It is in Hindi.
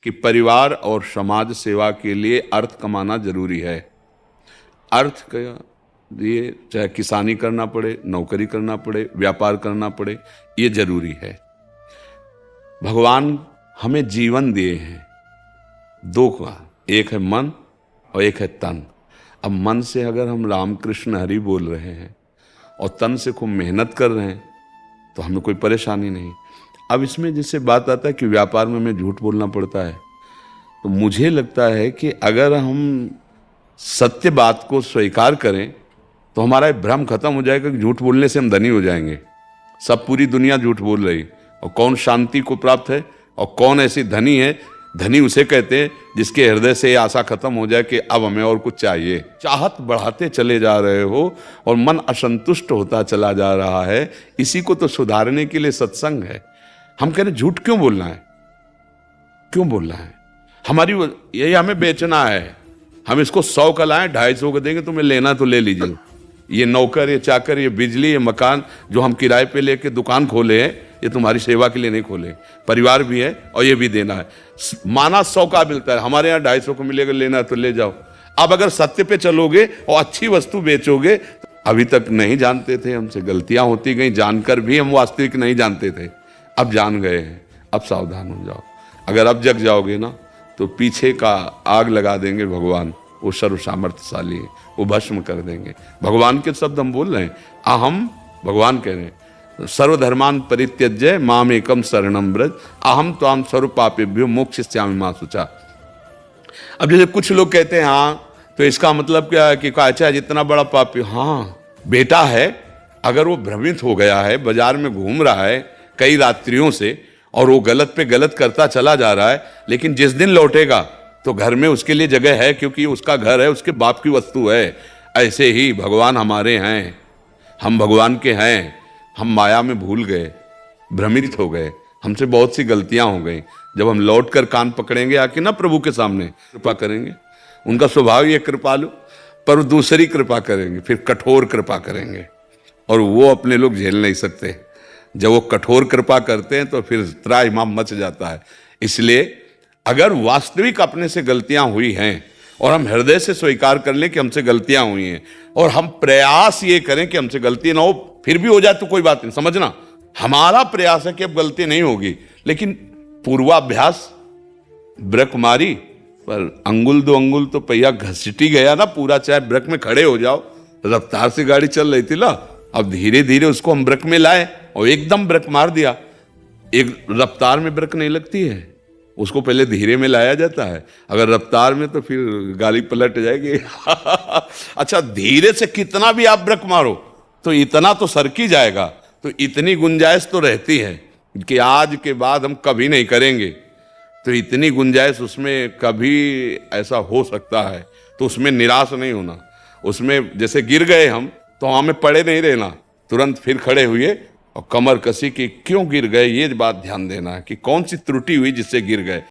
कि परिवार और समाज सेवा के लिए अर्थ कमाना जरूरी है। अर्थ का लिए चाहे किसानी करना पड़े, नौकरी करना पड़े, व्यापार करना पड़े, ये जरूरी है। भगवान हमें जीवन दिए हैं दो का, एक है मन और एक है तन। अब मन से अगर हम राम कृष्ण हरि बोल रहे हैं और तन से खूब मेहनत कर रहे हैं तो हमें कोई परेशानी नहीं। अब इसमें जिससे बात आता है कि व्यापार में हमें झूठ बोलना पड़ता है, तो मुझे लगता है कि अगर हम सत्य बात को स्वीकार करें तो हमारा भ्रम खत्म हो जाएगा कि झूठ बोलने से हम धनी हो जाएंगे। सब पूरी दुनिया झूठ बोल रही, और कौन शांति को प्राप्त है और कौन ऐसी धनी है? धनी उसे कहते हैं जिसके हृदय से आशा खत्म हो जाए कि अब हमें और कुछ चाहिए। चाहत बढ़ाते चले जा रहे हो और मन असंतुष्ट होता चला जा रहा है। इसी को तो सुधारने के लिए सत्संग है। हम कह रहे झूठ क्यों बोलना है? क्यों बोलना है? हमारी यही हमें बेचना है। हम इसको 100 का लाएं, 250 का देंगे, तुम्हें लेना तो ले लीजिए। ये नौकर, ये चाकर, ये बिजली, ये मकान जो हम किराए पे लेके दुकान खोले हैं, ये तुम्हारी सेवा के लिए नहीं खोले। परिवार भी है और ये भी देना है। माना 100 का मिलता है, हमारे यहाँ 250 को मिलेगा, लेना तो ले जाओ। अब अगर सत्य पे चलोगे और अच्छी वस्तु बेचोगे, अभी तक नहीं जानते थे, हमसे गलतियां होती गई, जानकर भी हम वास्तविक नहीं जानते थे, अब जान गए हैं। अब सावधान हो जाओ। अगर अब जग जाओगे ना तो पीछे का आग लगा देंगे भगवान। वो सर्व सामर्थ्यशाली है, वो भस्म कर देंगे। भगवान के शब्द हम बोल रहे हैं, अहम, भगवान कह रहे हैं सर्वधर्मान परित्यज्य माम एकम शरणम व्रज अहम त्वाम सर्व पापेभ्यो मोक्षयिष्यामि मा शुचा। अब जैसे कुछ लोग कहते हैं हाँ तो इसका मतलब क्या है कि अच्छा जितना बड़ा पापी, हाँ बेटा है, अगर वो भ्रमित हो गया है, बाजार में घूम रहा है कई रात्रियों से और वो गलत पे गलत करता चला जा रहा है, लेकिन जिस दिन लौटेगा तो घर में उसके लिए जगह है, क्योंकि उसका घर है, उसके बाप की वस्तु है। ऐसे ही भगवान हमारे हैं, हम भगवान के हैं। हम माया में भूल गए, भ्रमित हो गए, हमसे बहुत सी गलतियां हो गई। जब हम लौट कर कान पकड़ेंगे आके ना प्रभु के सामने, कृपा करेंगे। उनका स्वभाव ही है कृपालु, पर दूसरी कृपा करेंगे, फिर कठोर कृपा करेंगे, और वो अपने लोग झेल नहीं सकते। जब वो कठोर कृपा करते हैं तो फिर त्राहिमाम मच जाता है। इसलिए अगर वास्तविक अपने से गलतियां हुई हैं और हम हृदय से स्वीकार कर लें कि हमसे गलतियां हुई हैं, और हम प्रयास ये करें कि हमसे गलती ना हो, फिर भी हो जाए तो कोई बात नहीं, समझना हमारा प्रयास है कि अब गलती नहीं होगी। लेकिन पूर्वाभ्यास ब्रेक मारी पर अंगुल दो अंगुल तो पहिया घसीटी गया ना पूरा, चाहे ब्रेक में खड़े हो जाओ। रफ्तार से गाड़ी चल रही थी ना, अब धीरे धीरे उसको हम ब्रेक में लाए और एकदम ब्रेक मार दिया। एक रफ्तार में ब्रेक नहीं लगती है, उसको पहले धीरे में लाया जाता है। अगर रफ्तार में तो फिर गाड़ी पलट जाएगी। अच्छा, धीरे से कितना भी आप ब्रेक मारो तो इतना तो सरकी जाएगा। तो इतनी गुंजाइश तो रहती है कि आज के बाद हम कभी नहीं करेंगे, तो इतनी गुंजाइश उसमें कभी ऐसा हो सकता है, तो उसमें निराश नहीं होना। उसमें जैसे गिर गए हम तो हमें पड़े नहीं रहना, तुरंत फिर खड़े हुए और कमर कसी कि क्यों गिर गए, ये बात ध्यान देना है कि कौन सी त्रुटि हुई जिससे गिर गए।